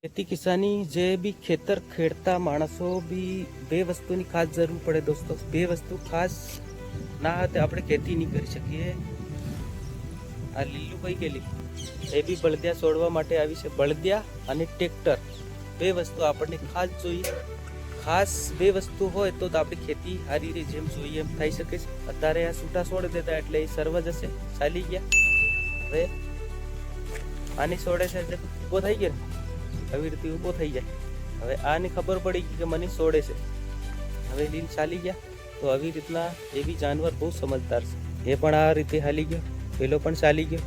ખેતી કિસાની જે બી ખેતર ખેડતા માણસો બી બે વસ્તુની ખાસ જરૂર પડે દોસ્તો. બે વસ્તુ ખાસ ના હોય તો આપણે ખેતી નહીં કરી શકીએ. આ લીલું કઈ ગયેલી એ બી બળદિયા છોડવા માટે આવી છે. બળદિયા અને ટ્રેક્ટર બે વસ્તુ આપણને ખાસ જોઈએ. ખાસ બે વસ્તુ હોય તો આપણી ખેતી સારી રીતે જેમ જોઈએ એમ થઈ શકે છે. અત્યારે આ છૂટા છોડી દેતા એટલે એ સર્વ જશે, ચાલી ગયા. હવે આની છોડે છે એટલે ઊભો થઈ ગયો ને, આવી રીતે ઊભો થઈ જાય. હવે આને ખબર પડી કે મને છોડે છે, હવે લીન ચાલી ગયા. તો આવી રીતના એવી જાનવર બહુ સમજદાર છે. એ પણ આ રીતે હાલી ગયો, પેલો પણ ચાલી ગયો.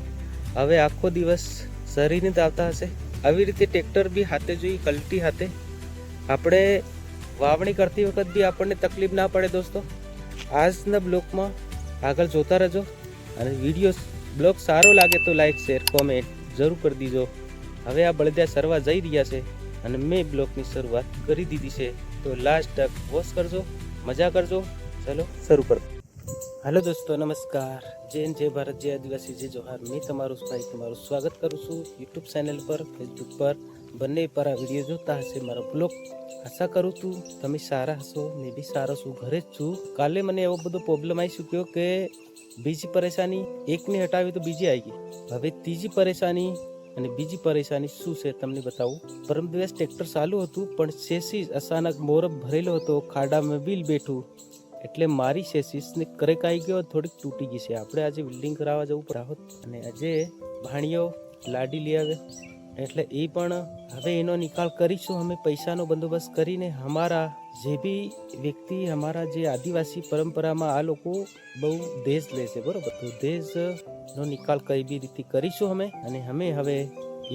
હવે આખો દિવસ શરીરને દાવતા હશે. આવી રીતે ટ્રેક્ટર બી હાથે જોઈ, કલટી હાથે આપણે વાવણી કરતી વખત બી આપણને તકલીફ ના પડે દોસ્તો. આજના બ્લોગમાં આગળ જોતા રહેજો અને બ્લોગ સારો લાગે તો લાઈક શેર કોમેન્ટ જરૂર કરી દીજો. હવે આ બળદિયા સરવા જઈ રહ્યા છે અને મેં બ્લોગની શરૂઆત કરી દીધી છે, તો લાસ્ટ તક વોચ કરજો, મજા કરજો. ચલો શરૂ કરો. હાલો દોસ્તો, નમસ્કાર. જય ભારત, જય આદિવાસી, જય જોહાર. મેં તમારું સ્વાગત કરું છું યુટ્યુબ ચેનલ પર, ફેસબુક પર, બંને પર આ વિડીયો જોતા હશે મારો બ્લોગ. આશા કરું છું તમે સારા હશો, મેં બી સારો છું, ઘરે જ છું. કાલે મને એવો બધો પ્રોબ્લેમ આવી ચૂક્યો કે બીજી પરેશાની એકને હટાવી તો બીજી આવી ગઈ. હવે ત્રીજી પરેશાની અને બીજી પરેશાની શું છે તમને બતાવું. પરમ દિવસ ટ્રેક્ટર ચાલુ હતું પણ શેષિસ અચાનક મોરબ ભરેલો હતો, ખાડામાં બિલ બેઠું એટલે મારી શેષિસને ક્રેક આવી ગયો, થોડીક તૂટી ગઈ છે. આપણે આજે બિલ્ડિંગ કરાવવા જવું પડે અને આજે ભાણિયો લાડી લઈ આવે એટલે એ પણ હવે એનો નિકાલ કરીશું અમે. પૈસાનો બંદોબસ્ત કરીને અમારા જે બી વ્યક્તિ, અમારા જે આદિવાસી પરંપરામાં આ લોકો બહુ દેશ લે છે, બરોબર. તો દેશનો નિકાલ કઈ બી રીતે કરીશું અમે. અને અમે હવે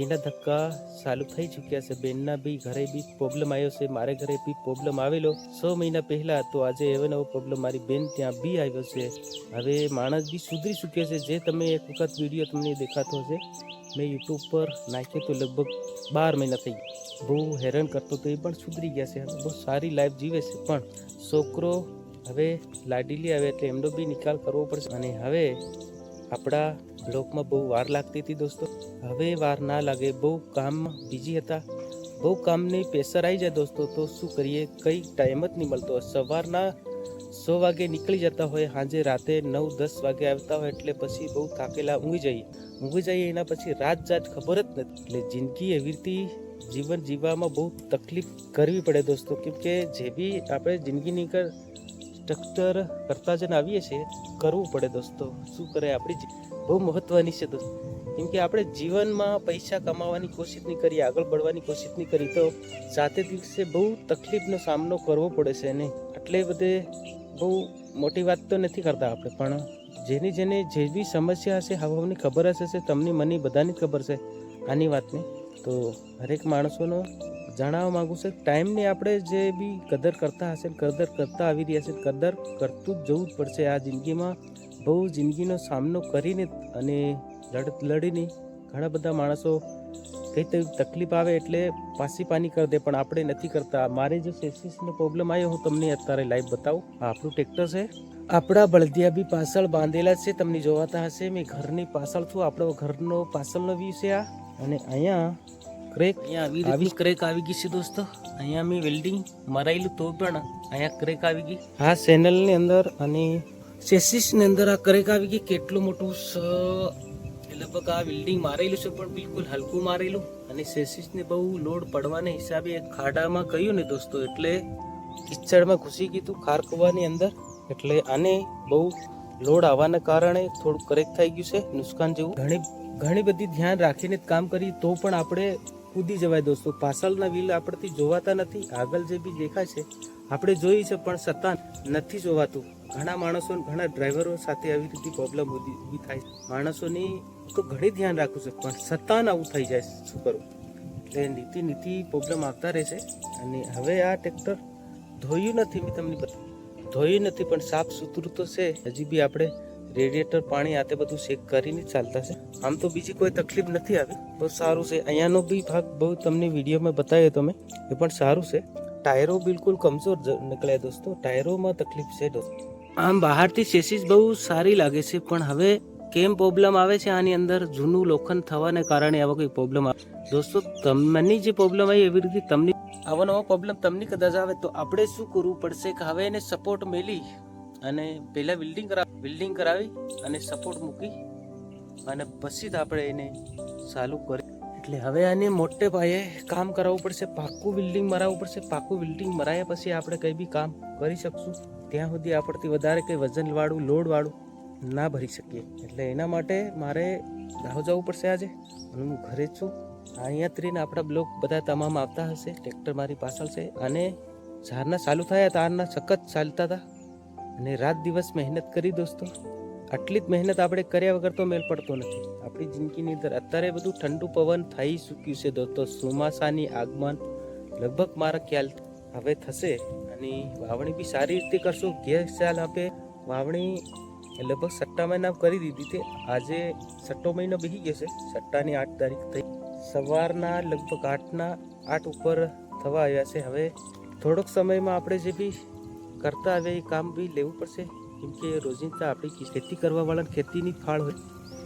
એના ધક્કા ચાલુ થઈ ચૂક્યા છે. બેનના બી ઘરે બી પ્રોબ્લેમ આવ્યો છે, મારે ઘરે બી પ્રોબ્લેમ આવેલો 6 મહિના પહેલા. તો આજે હવે નવો પ્રોબ્લેમ મારી બેન ત્યાં બી આવ્યો છે. હવે માણસ બી સુધરી ચૂક્યો છે. જે તમે એક વખત વિડીયો તમને દેખાતો હશે, મેં યુટ્યુબ પર નાખ્યો તો લગભગ 12 મહિના થઈ ગયા. બહુ હેરાન કરતો તો એ પણ સુધરી ગયા છે. હવે બહુ સારી લાઈફ જીવે છે. પણ છોકરો હવે લાડીલી આવે એટલે એમનો બી નિકાલ કરવો પડશે. અને હવે આપણા બ્લોગમાં બહુ વાર લાગતી હતી દોસ્તો. હવે વાર ના લાગે, બહુ કામ બીજી હતા. બહુ કામની પ્રેશર આવી જાય દોસ્તો, તો શું કરીએ, કંઈ ટાઈમ જ નહીં મળતો. સવારના 6 વાગે નીકળી જતા હોય, સાંજે રાતે 9-10 વાગે આવતા હોય એટલે પછી બહુ થાકેલા ઊંઘી જઈએ. એના પછી રાત ખબર જ નથી. એટલે જિંદગી એવી રીતે જીવન જીવવામાં બહુ તકલીફ કરવી પડે દોસ્તો. કેમ કે જે બી આપણે જિંદગીની સ્ટ્રક્ચર કરતા જઈને આવીએ છીએ, કરવું પડે દોસ્તો. શું કરે, આપણી બહુ મહત્વની છે દોસ્તો. કેમ કે આપણે જીવનમાં પૈસા કમાવાની કોશિશ નહીં કરી, આગળ बढ़વાની કોશિશ નહીં કરી, તો સાથે દિવસે બહુ તકલીફનો સામનો કરવો પડે છે. ને એટલે બધે બહુ મોટી વાત તો નથી કરતા આપણે, પણ જેને જે બી સમસ્યા હશે હવાની ખબર હશે, તમને મને બધાની ખબર છે આની વાતની. તો હરેક માણસોનો જણાવવા માગું છું, ટાઈમની આપણે જે બી કદર કરતા હશે, કદર કરતા આવી રહ્યા છે, કદર કરતું જ જવું જ પડશે. આ જિંદગીમાં બહુ જિંદગીનો સામનો કરીને અને લડીને ઘણા બધા માણસો કંઈ તકલીફ આવે એટલે પાણી કરી દે, પણ આપણે નથી કરતા. મારે જે શેષિસનો પ્રોબ્લેમ આવ્યો, હું તમને અત્યારે લાઈવ બતાવું. આ આપણું ટ્રેક્ટર છે. આપણા બળદિયા બી પાછળ બાંધેલા છે, તમને જોવાતા હશે. મેં ઘરની પાછળ છું, આપણો ઘરનો પાછળનો વ્યૂ છે આ. અને અહીંયા ક્રેક આવી ગઈ છે દોસ્તો. અહીંયા મેં વેલ્ડિંગ મરાયેલું તો પણ અહીંયા ક્રેક આવી ગઈ આ ચેનલની અંદર, અને શેષિસની અંદર આ ક્રેક આવી ગઈ. કેટલું મોટું લગભગ આ વેલ્ડિંગ મારેલું છે, પણ બિલકુલ હલકું મારેલું. અને શેષિસને બહુ લોડ પડવાના હિસાબે ખાડામાં ગયું ને દોસ્તો, એટલે કિચડમાં ઘૂસી ગયું ખારકવાની અંદર. એટલે આને બહુ લોડ આવવાના કારણે થોડું કરેક્ટ થઈ ગયું છે, નુકસાન જેવું. ઘણી બધી ધ્યાન રાખીને જ કામ કરીએ તો પણ આપણે કૂદી જવાય દોસ્તો. પાછળના વ્હીલ આપણથી જોવાતા નથી, આગળ જે બી દેખાય છે આપણે જોઈએ છે, પણ છતાં નથી જોવાતું. ઘણા માણસો, ઘણા ડ્રાઈવરો સાથે આવી રીતે પ્રોબ્લેમ ઊભી થાય. માણસોની તો ઘણી ધ્યાન રાખવું છે, પણ છતાં આવું થઈ જાય, શું કરવું. એટલે નીતિ પ્રોબ્લેમ આવતા રહેશે. અને હવે આ ટ્રેક્ટર ધોયું નથી, મેં તમને ધોયું નથી, પણ સાફ સુથરું તો છે. હજી બી આપણે રેડિયેટર પાણી આતે બધું ચેક કરીને ચાલતા છે. આમ તો બીજી કોઈ તકલીફ નથી આવી, બહુ સારું છે. અહીંયાનો બી ભાગ બહુ તમને વિડીયોમાં બતાવ્યો તમે, એ પણ સારું છે. ટાયરો બિલકુલ કમજોર નીકળ્યા દોસ્તો, ટાયરોમાં તકલીફ છે દોસ્તો. આમ બહારથી શેષિસ બહુ સારી લાગે છે, પણ હવે કેમ પ્રોબ્લેમ આવે છે આની અંદર જૂનું લોખંડ થવાને કારણે આવો કોઈ પ્રોબ્લેમ આવે દોસ્તો. તમને જે પ્રોબ્લેમ આવી એવી રીતે તમને આવો નવો પ્રોબ્લેમ તમને કદાચ આવે તો આપણે શું કરવું પડશે કે હવે એને સપોર્ટ મેલી અને પહેલા વેલ્ડિંગ કરાવી અને સપોર્ટ મૂકી અને પછી જ આપણે એને ચાલુ કરી. એટલે હવે આને મોટે પાયે કામ કરાવવું પડશે, પાક્કું વેલ્ડિંગ મરાવવું પડશે. પાક્કું વેલ્ડિંગ મરાયા પછી આપણે કંઈ બી કામ કરી શકશું. ત્યાં સુધી આપણથી વધારે કંઈ વજનવાળું લોડવાળું ના ભરી શકીએ. એટલે એના માટે મારે દાહોદ જવું પડશે આજે અને હું ઘરે જ છું. અહીંયા ત્રીને આપણા બ્લોક બધા તમામ આવતા હશે. ટ્રેક્ટર મારી પાછળ છે અને ઝારના ચાલુ થયા તારના સખત ચાલતા હતા અને રાત દિવસ મહેનત કરી દોસ્તો. આટલી જ મહેનત આપણે કર્યા વગર તો મેળ પડતો નથી આપણી જિંદગીની અંદર. અત્યારે બધું ઠંડુ પવન થઈ ચૂક્યું છે દોસ્તો. ચોમાસાની આગમન લગભગ મારા ખ્યાલ હવે થશે અને વાવણી બી સારી રીતે કરશું. ગેસ ચાલ આપે વાવણી લગભગ 6 મહિના કરી દીધી તે. આજે 6 મહિનો બેસી ગયો છે. 6ની 8 તારીખ થઈ. સવારના લગભગ 8 ઉપર થવા આવ્યા છે. હવે થોડોક સમયમાં આપણે જે બી કરતા આવે એ કામ બી લેવું પડશે. કેમ કે રોજિંદા આપણી ખેતી કરવા વાળા ખેતીની ફાળ હોય.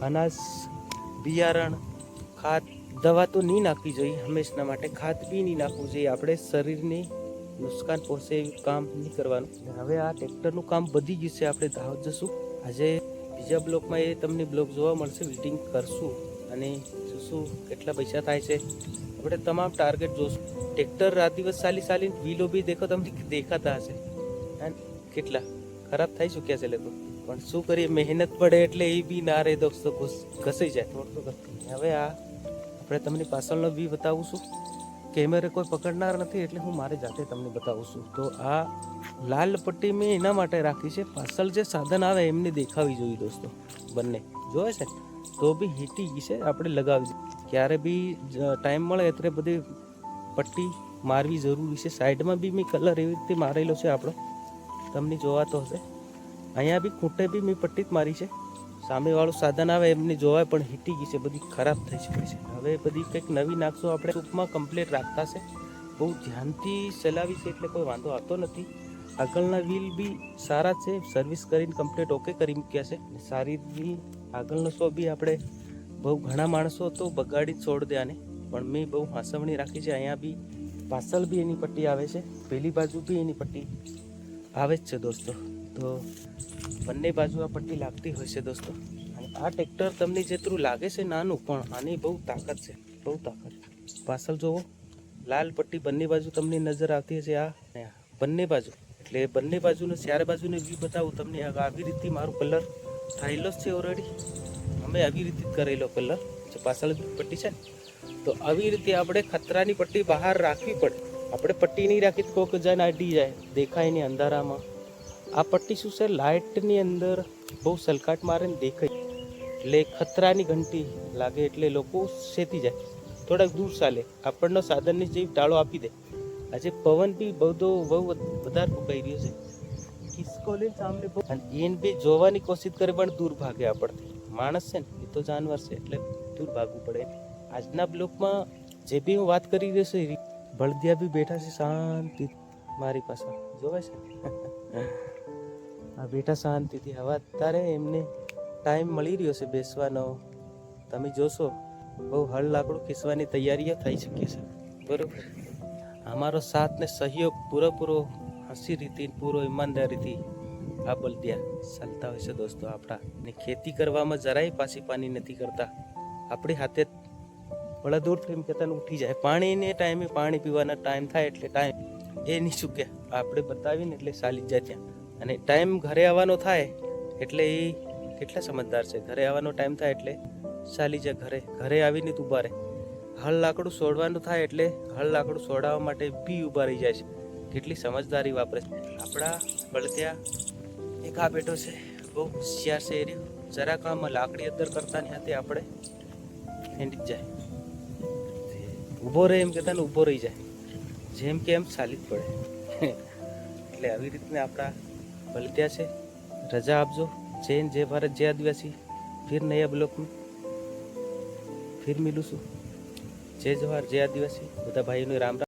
અનાજ, બિયારણ, ખાદ, દવા તો નહીં નાખવી જોઈએ હંમેશના માટે. ખાદ બી નહીં નાખવું જોઈએ. આપણે શરીરને નુકસાન પહોંચે એવું કામ નહીં કરવાનું. હવે આ ટ્રેક્ટરનું કામ વધી ગયું છે. આપણે દાહોદ જશું આજે. બીજા બ્લોકમાં એ તમને બ્લોક જોવા મળશે. વેલ્ડિંગ કરશું અને જોશું કેટલા પૈસા થાય છે. આપણે તમામ ટાર્ગેટ જોશું. ટ્રેક્ટર રાત દિવસ ચાલીને વ્હીલો બી તમને દેખાતા હશે અને કેટલા ખરાબ થઈ ચૂક્યા છે લોકો. પણ શું કરીએ, મહેનત પડે એટલે એ બી ના રહે દોસ્તો, ઘસાઈ જાય થોડું. હવે આ આપણે તમને પાછળનો બી બતાવું છું. કેમેરે કોઈ પકડનાર નથી એટલે હું મારે જાતે તમને બતાવું છું. તો આ લાલ પટ્ટી મેં એના માટે રાખી છે, પાછળ જે સાધન આવે એમને દેખાવી જોઈએ દોસ્તો. બંને જોવે છે તો બી હીટી ગઈ છે, આપણે લગાવી દઈએ. ક્યારે બી ટાઈમ મળે એટલે બધી પટ્ટી મારવી જરૂરી છે. સાઈડમાં બી મેં કલર એવી રીતે મારેલો છે આપણો, તમને જોવાતો હશે. અહીંયા બી ખૂંટે બી મેં પટ્ટી જ મારી છે. સામેવાળું સાધન આવે એમને જોવાય પણ હીટી ગઈ છે, બધી ખરાબ થઈ શકે છે. હવે બધી કંઈક નવી નાખશું આપણે. ટૂંકમાં કમ્પ્લીટ રાખતા છે. બહુ ધ્યાનથી ચલાવી છે એટલે કોઈ વાંધો આવતો નથી. આગળના વ્હીલ બી સારા છે, સર્વિસ કરીને કમ્પ્લીટ ઓકે કરી મૂક્યા છે. સારી બી આગળનો શો બી આપણે બહુ ઘણા માણસો તો બગાડી છોડ દે આને, પણ મેં બહુ હાંસવણી રાખી છે. અહીંયા બી પાછળ બી એની પટ્ટી આવે છે, પેલી બાજુ બી એની પટ્ટી આવે જ છે દોસ્તો. તો બંને બાજુ આ પટ્ટી લાગતી હોય છે દોસ્તો. અને આ ટ્રેક્ટર તમને જેટલું લાગે છે નાનું, પણ આની બહુ તાકાત છે, બહુ તાકાત. પાછળ જોવો, લાલ પટ્ટી બંને બાજુ તમને નજર આવતી હશે. આ બંને બાજુ, એટલે બંને બાજુને ચારે બાજુને વ્યૂ બતાવું તમને. આવી રીતે મારો કલર થયેલો જ છે ઓલરેડી. અમે આવી રીતે જ કરેલો કલર જે પાછળ પટ્ટી છે ને. તો આવી રીતે આપણે ખતરાની પટ્ટી બહાર રાખવી પડે. આપણે પટ્ટી નહીં રાખી તો કોક જાય ને અડી જાય, દેખાય નહીં અંધારામાં. આ પટ્ટી શું છે, લાઇટની અંદર બહુ સલકાટ મારે ને દેખાય એટલે ખતરાની ઘંટી લાગે એટલે લોકો શેતી જાય, થોડાક દૂર ચાલે. આપણનો સાધનની જેવી ટાળો આપી દે. આજે પવન બી બહુ વધારે ફૂંકાઈ રહ્યો છે. ખિસકોલી સામે બહુ, અને એને બી જોવાની કોશિશ કરે પણ દૂર ભાગે આપણથી. માણસ છે ને એ તો જાનવર છે એટલે દૂર ભાગવું પડે. આજના બ્લોકમાં જે બી હું વાત કરી રહ્યો છું, બળદિયા બી બેઠા છે શાંતિ મારી પાસે, જોવે છે આ બેઠા શાંતિથી. હવે અત્યારે એમને ટાઈમ મળી રહ્યો છે બેસવાનો. તમે જોશો બહુ હળ લાકડું ખીસવાની તૈયારીઓ થઈ શકી છે, બરોબર. અમારો સાથ ને સહયોગ પૂરેપૂરો હસી રીતે, પૂરો ઈમાનદારીથી આ બળદિયા ચાલતા હોય છે દોસ્તો આપણા. ને ખેતી કરવામાં જરાય પાછી પાની નથી કરતા. આપણી હાથે બળદોડ એમ કહેતા ઉઠી જાય. પાણીને ટાઈમે પાણી પીવાના ટાઈમ થાય એટલે ટાઈમ એ નહીં ચૂક્યા. આપણે બતાવીને એટલે ચાલી જાય ત્યાં. અને ટાઈમ ઘરે આવવાનો થાય એટલે એ કેટલા સમજદાર છે. ઘરે આવવાનો ટાઈમ થાય એટલે ચાલી જાય ઘરે આવીને જ ઊભા રહે. હળ લાકડું છોડવાનું થાય એટલે હળ લાકડું છોડાવવા માટે બી ઊભા રહી જાય છે. કેટલી સમજદારી વાપરે છે આપણા બળદિયા. એક આ બેઠો છે, બહુ હોશિયાર છે એ. જરાક આમાં લાકડી અંદર કરતા ની હાથે આપણે હેંડી જ જાય. ઊભો રહે એમ કહેતા ને ઊભો રહી જાય, જેમ કે એમ ચાલી જ પડે. એટલે આવી રીતના આપણા બળદિયા છે. રજા આપજો. જય ભારત, જય આદિવાસી. ફિર નયા બ્લોક में फिर मिलूँ છું. જય જવાહર, જય આદિવાસી. બધા ભાઈઓને રામ રામ.